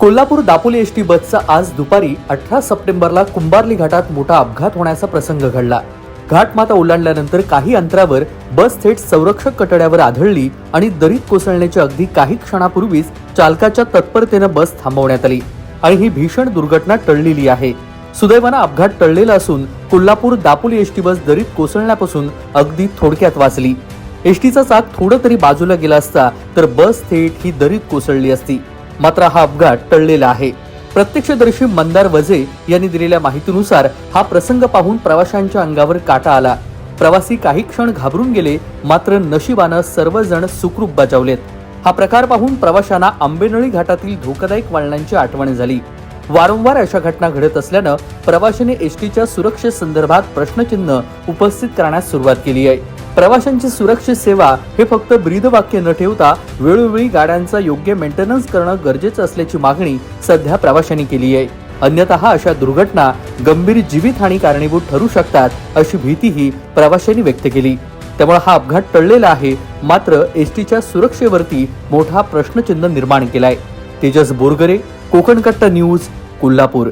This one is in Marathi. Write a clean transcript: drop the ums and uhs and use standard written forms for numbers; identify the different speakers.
Speaker 1: कोल्हापूर दापोली एसटी बसचा आज दुपारी 18 सप्टेंबरला कुंभारली घाटात मोठा अपघात होण्याचा प्रसंग घडला। घाटमाता ओलांडल्यानंतर काही अंतरावर बस थेट संरक्षक कटड्यावर आदळली आणि दरीत कोसळण्याच्या अगदी काही क्षणापूर्वीच चालकाच्या तत्परतेने बस थांबवण्यात आली आणि ही भीषण दुर्घटना टळलेली आहे। सुदैवाने अपघात टळलेला असून कोल्हापूर दापोली एसटी बस दरीत कोसळण्यापासून अगदी थोडक्यात वाचली। एसटीचा चाक थोडं तरी बाजूला गेला असता तर बस थेट ही दरीत कोसळली असती। मात्र हा अपघात टळलेला आहे। प्रत्यक्षदर्शी मंदार वजे यांनी दिलेल्या माहितीनुसार हा प्रसंग पाहून प्रवाशांच्या अंगावर काटा आला। प्रवासी काही क्षण घाबरून गेले, मात्र नशिबानं सर्वजण सुखरूप बचावलेत। हा प्रकार पाहून प्रवाशांना आंबेनळी घाटातील धोकादायक वळणांची आठवण झाली। वारंवार अशा घटना घडत असल्यानं प्रवाशांनी एसटीच्या सुरक्षेसंदर्भात प्रश्नचिन्ह उपस्थित करण्यास सुरुवात केली आहे। प्रवाशांची सुरक्षित सेवा हे फक्त ब्रीदवाक्य न ठेवता वेळोवेळी गाड्यांचा योग्य मेंटेनन्स करणं गरजेचं असल्याची मागणी सध्या प्रवाशांनी केली आहे। अन्यथा अशा दुर्घटना गंभीर जीवितहानी कारणीभूत ठरू शकतात अशी भीतीही प्रवाशांनी व्यक्त केली। त्यामुळे हा अपघात टळलेला आहे, मात्र एसटीच्या सुरक्षेवरती मोठा प्रश्नचिन्ह निर्माण केलाय। तेजस बोरगरे, कोकण कट्टा न्यूज, कोल्हापूर।